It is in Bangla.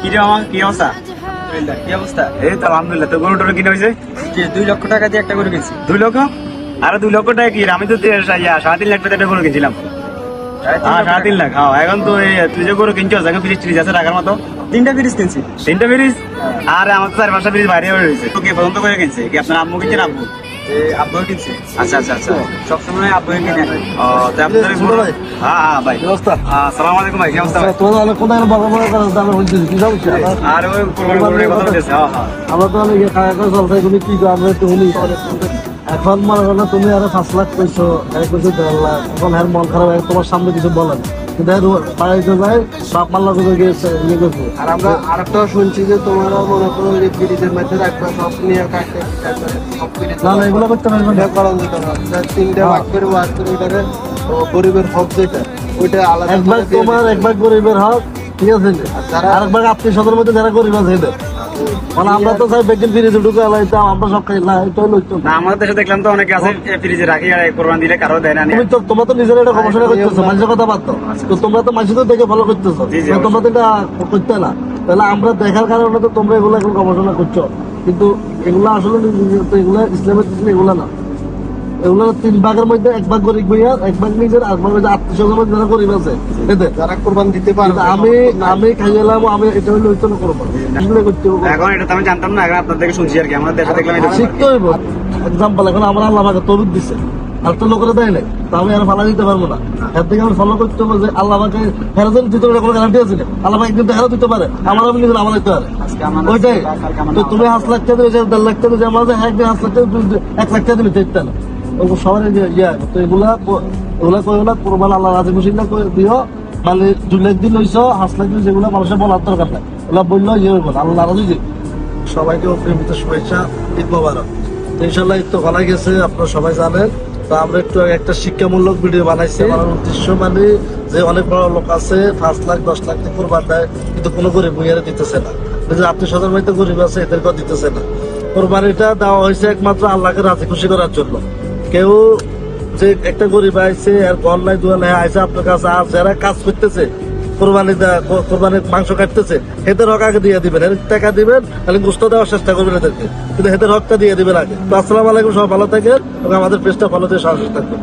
কি রে মামা, কি অবস্থা? কি অবস্থা? এই তো আলহামদুলিল্লাহ। তো গরু টরু কিনে হয়েছে? 2 লক্ষ টাকা দিয়ে একটা গরু কিনছি। 2 লক্ষ? আরে 2 লক্ষ টাকা কি রে? আমি তো 3.5 লাখ টাকা গরু কিনছিলাম। 3.5 লাখ। হ্যাঁ, এখন তো তুই যে গরু কিনছো এখন ফ্রিজ ট্রিজ আছে রাখার মতো? 3টা ফ্রিজ কিনছি। 3টা ফ্রিজ? আরে আমার তো 4-5টা ফ্রিজ বাইরে রয়েছে। তো কে পছন্দ করে কিনছে? কি আপনার আম্মু কিনছেন? আব্বু? আব্বু কিনছে। আচ্ছা আচ্ছা আচ্ছা। সবসময় আব্বু কিনে। ও তো আপনাদের ছোট ভাই। হ্যাঁ ভাই। আসসালামু আলাইকুম ভাই, কি অবস্থা ভাই? তোমরা কোথায় বড় বড় করে দাম বলছিস কি সমস্যা? আর ওই কোরবানি গরুর কথা বলতেছে। হ্যাঁ হ্যাঁ। আমরা তো অনেক খায় করে চলতে তুমি কি আমরা একটু শুনি এখন মনে করো তুমি আরো 5 লাখ কইছো, কইছো 1.5 লাখ, এখন এর মন খারাপ হয় তোমার সামনে কিছু বলেন কিন্তু বাড়িতে যায় বাপ মাল্লা করে গিয়েছে ইয়ে করছে। আর আমরা আরেকটা শুনছি যে তোমরা মনে করো যে ফ্রিজের মধ্যে রাখবা সব নিয়ে কাটতে সব না না এগুলো করতে পারবে না। করা যেত না। 3টা ভাগ করে ওয়াজ করে ওইটাকে গরিবের হক যেটা ওইটা আলাদা একবার করে দিয়ে তোমার দিতে। একবার গরিবের হক ঠিক আছে, যারা- আরেকবার আত্মীয় স্বজনের মধ্যে যারা গরিব আছে এদের মানে আমরা তো চাই বেগিন ফিরিয়ে ঢুকে আলাইতাম আমরা সব খাই না এটা হলো না আমাদের দেশে দেখলাম তো অনেকে আছে ফ্রিজে রাখি আর কোরবানি দিলে কারো দেয় না। তোমরা তো নিজেরা এটা গবেষণা করতেছো, মানুষের কথা বাদ দাও। তো তোমরা তো মানুষের দেখে ফলো করতেছো, জি, জি, তোমরা তো এটা করতে না। তাহলে আমরা দেখার কারণে তো তোমরা এগুলো এখন গবেষণা করছো, কিন্তু এগুলো আসলে এগুলো ইসলামের কিছু এগুলো না। এগুলো 3 ভাগের মধ্যে 1 ভাগ গরিব হইয়া 1 ভাগ নিজের আর ভাগ হচ্ছে আত্মীয় স্বজনের যারা গরিব আছে এদের। যারা কোরবান দিতে পারবে আমি খাইলাম আমি এটা হইলে হইতো না করবো এগুলো করতে হবে। এখন এটা তো আমি জানতাম না, এখন আপনার থেকে শুনছি আর কি। আমাদের দেশে দেখলাম এটা শিখতে হইব। এক্সাম্পল এখন আমার আল্লাহ আমাকে তৌফিক দিচ্ছে, আর তো লোকেরা দেয় নাই, তো আমি আর ফালা দিতে পারবো না। এর থেকে আমি ফলো করতে হবে যে আল্লাহ আমাকে ফেরত দিতে পারে, কোনো গ্যারান্টি আছে না। আল্লাহ একদিন ফেরত দিতে পারে, আমার আমি নিজের আমার দিতে পারে ওইটাই। তো তুমি 5 লাখ টাকা দিয়েছো 1.5 লাখ টাকা দিয়ে আমার একদিন 5 লাখ টাকা 1 লাখ টাকা দিলে চাইতে না সবার ইয়ে। তো এগুলা কই না কোরবান আল্লাহ রাজি খুশি না দিও, মানে 2 লাখ দিন হইছো 5 লাখ দিন যেগুলো মানুষের বলার দরকার নাই ওগুলা বললো ইয়ে হইব আল্লাহ রাজি দিই। সবাইকে অগ্রিমিত শুভেচ্ছা, ঈদ মোবারক। ইনশাল্লাহ ঈদ তো ভালো গেছে আপনারা সবাই জানেন। তো আমরা একটু একটা শিক্ষামূলক ভিডিও বানাইছি। আমার উদ্দেশ্য মানে যে অনেক বড় লোক আছে 5 লাখ 10 লাখ দিয়ে কোরবান দেয় কিন্তু কোনো গরিব ভূঁইয়ারে দিতেছে না, যে আত্মীয় স্বজন মধ্যে গরিব আছে এদেরকেও দিতেছে না। কোরবানিটা দেওয়া হয়েছে একমাত্র আল্লাহকে রাজি খুশি করার জন্য। কেউ যে একটা গরিব আইছে আর ঘর নাই দুয়ার নাই আইসে আপনার কাছে, আর যারা কাজ করতেছে কোরবানির মাংস কাটতেছে এদের হক আগে দিয়ে দিবেন, এদের টাকা দিবেন তাহলে গোস্ত দেওয়ার চেষ্টা করবেন এদেরকে, কিন্তু এদের হকটা দিয়ে দিবেন আগে। তো আসসালামু আলাইকুম, সবাই ভালো থাকেন এবং আমাদের পেজটা ফলো দিয়ে সাহায্য থাকবেন।